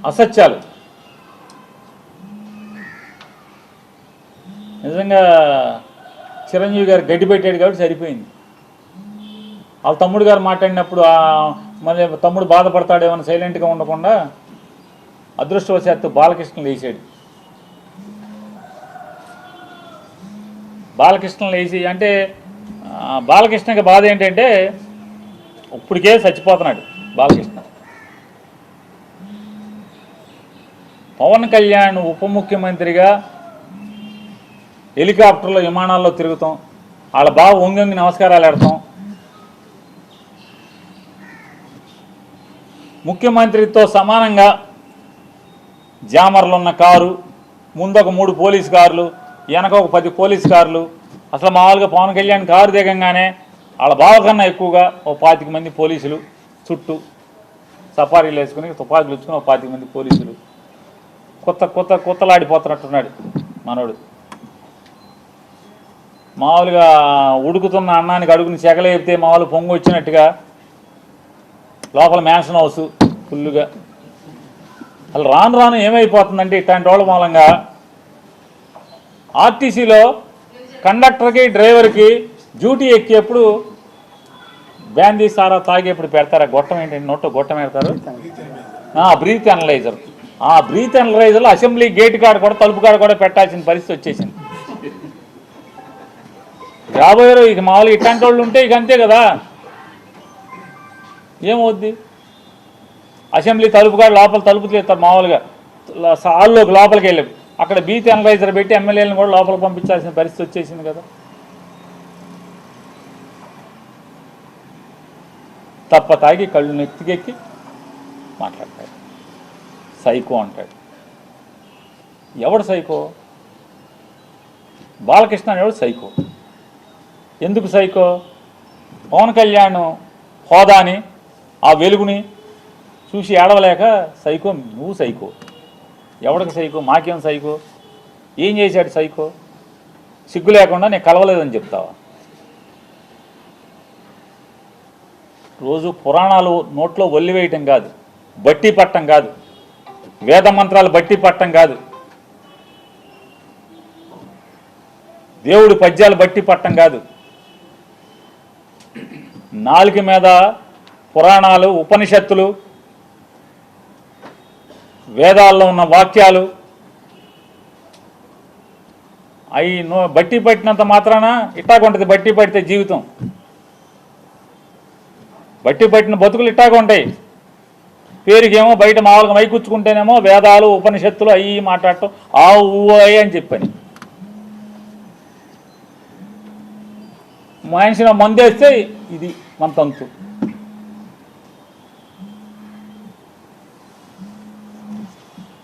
అసత్యాలు. నిజంగా చిరంజీవి గారు గడ్డి పెట్టాడు కాబట్టి సరిపోయింది. వాళ్ళ తమ్ముడు గారు మాట్లాడినప్పుడు మళ్ళీ తమ్ముడు బాధపడతాడేమని సైలెంట్గా ఉండకుండా అదృష్టవశాత్తు బాలకృష్ణ లేచాడు. బాలకృష్ణ లేచి అంటే బాలకృష్ణకి బాధ ఏంటంటే ఇప్పటికే చచ్చిపోతున్నాడు బాలకృష్ణ. పవన్ కళ్యాణ్ ఉప ముఖ్యమంత్రిగా హెలికాప్టర్లో విమానాల్లో తిరుగుతాం, వాళ్ళ బావ వంగి నమస్కారాలు పెడతాం, ముఖ్యమంత్రితో సమానంగా జామర్లు ఉన్న కారు, ముందొక 3 పోలీస్ కార్లు, వెనక ఒక 10 పోలీస్ కార్లు. అసలు మామూలుగా పవన్ కళ్యాణ్ కారు దిగంగానే వాళ్ళ బావ కన్నా ఎక్కువగా ఓ 25 మంది పోలీసులు చుట్టూ సఫారీలు వేసుకుని తుపాకులు ఇచ్చుకుని ఓ 25 మంది పోలీసులు. కొత్తలాడిపోతున్నట్టున్నాడు మనోడు. మామూలుగా ఉడుకుతున్న అన్నానికి అడుగుని చెగలేపితే మామూలు పొంగు వచ్చినట్టుగా లోపల మ్యాన్షన్ హౌస్ ఫుల్లుగా. అసలు రాను ఏమైపోతుందంటే ఇట్లాంటి వాళ్ళ మూలంగా ఆర్టీసీలో కండక్టర్కి డ్రైవర్కి డ్యూటీ ఎక్కేప్పుడు బ్యాందీ సారా తాగేప్పుడు పెడతారు. గొట్టం ఏంటంటే నోట్లో గొట్టం పెడతారు, బ్రీత్ అనలైజర్. ఆ బ్రీత్ అనలైజర్లో అసెంబ్లీ గేట్ కాడ కూడా తలుపు కాడ కూడా పెట్టాల్సిన పరిస్థితి వచ్చేసింది. రాబోయే ఇక మామూలుగా ఇట్లాంటి వాళ్ళు ఉంటే ఇక అంతే కదా, ఏమవుద్ది. అసెంబ్లీ తలుపు కాడ లోపల తలుపు తీస్తారు మామూలుగా హాల్లోకి లోపలికి వెళ్ళి అక్కడ బ్రీత్ అనలైజర్ పెట్టి ఎమ్మెల్యేలను కూడా లోపలికి పంపించాల్సిన పరిస్థితి వచ్చేసింది కదా. తప్ప తాగి కళ్ళు నెత్తికెక్కి మాట్లాడతాడు. సైకో అంటాడు. ఎవడు సైకో? బాలకృష్ణ అనేవాడు సైకో. ఎందుకు సైకో? పవన్ కళ్యాణ్ హోదాని ఆ వెలుగుని చూసి ఏడవలేక సైకో. నువ్వు సైకో. ఎవడికి సైకో? మాకేం సైకో? ఏం చేశాడు సైకో? సిగ్గు లేకుండా నేను కలవలేదని చెప్తావా? రోజు పురాణాలు నోట్లో ఒల్లి వేయటం కాదు, బట్టి పట్టం కాదు, వేద మంత్రాలు బట్టి పట్టం కాదు, దేవుడి పద్యాలు బట్టి పట్టం కాదు. నాలుక మీద పురాణాలు, ఉపనిషత్తులు, వేదాల్లో ఉన్న వాక్యాలు అవి బట్టి పట్టినంత మాత్రాన ఇట్టాగుంటుంది. బట్టి పడితే జీవితం, బట్టి పట్టిన బతుకులు ఇట్టాగా ఉంటాయి. పేరుకేమో బయట మామూలుగా మైకూర్చుకుంటేనేమో వేదాలు ఉపనిషత్తులు అవి మాట్లాడటం అని చెప్పని మనిషిని మందేస్తే ఇది మన తంతు.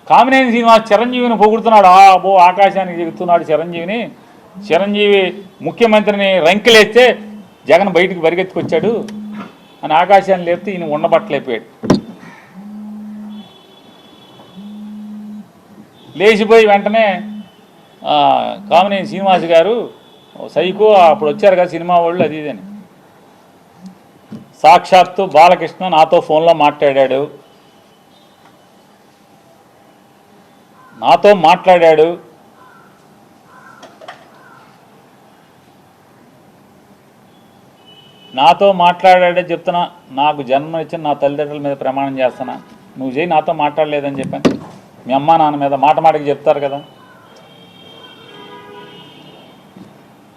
కామినేని శ్రీనివాస్ చిరంజీవిని పొగుడుతున్నాడు. ఆకాశానికి చెబుతున్నాడు చిరంజీవి ముఖ్యమంత్రిని రంకెలేస్తే జగన్ బయటికి పరిగెత్తుకొచ్చాడు అని ఆకాశాన్ని లేపితే ఈయన ఉండబట్టలేకపోయాడు. లేచిపోయి వెంటనే కామినేని శ్రీనివాస్ గారు సైకో అప్పుడు వచ్చారు కదా సినిమా వాళ్ళు అది ఇదని. సాక్షాత్తు బాలకృష్ణ నాతో ఫోన్లో మాట్లాడాడు. నాతో మాట్లాడాడే చెప్తున్నా. నాకు జన్మ ఇచ్చిన నా తల్లిదండ్రుల మీద ప్రమాణం చేస్తున్నా, నువ్వు చేయి నాతో మాట్లాడలేదని చెప్పాను. మీ అమ్మ నాన్న మీద మాటకి చెప్తారు కదా.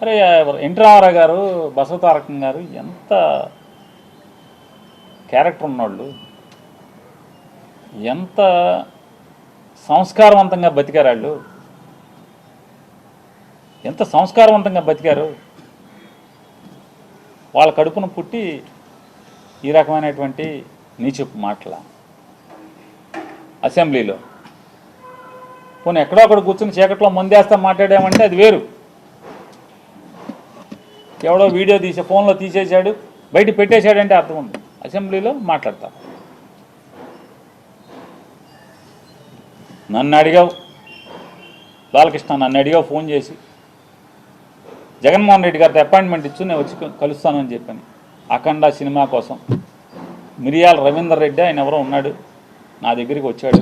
అరే ఎన్టీ రామారావు గారు, బసవతారకం గారు ఎంత క్యారెక్టర్ ఉన్నవాళ్ళు, ఎంత సంస్కారవంతంగా బతికారు వాళ్ళు, ఎంత సంస్కారవంతంగా బతికారు. వాళ్ళ కడుపున పుట్టి ఈ రకమైనటువంటి నీచపు మాటల అసెంబ్లీలో. పోనీ ఎక్కడో అక్కడ కూర్చుని చీకట్లో ముందేస్తా మాట్లాడామంటే అది వేరు. ఎవడో వీడియో తీసే ఫోన్లో తీసేశాడు, బయట పెట్టేశాడంటే అర్థం ఉంది. అసెంబ్లీలో మాట్లాడతా. నన్ను అడిగావు బాలకృష్ణ, నన్ను అడిగావు ఫోన్ చేసి, జగన్మోహన్ రెడ్డి గారితో అపాయింట్మెంట్ ఇచ్చు నేను వచ్చి కలుస్తానని చెప్పాను. అఖండ సినిమా కోసం మిరియాల రవీందర్ రెడ్డి ఆయన ఎవరో ఉన్నాడు, నా దగ్గరికి వచ్చాడు.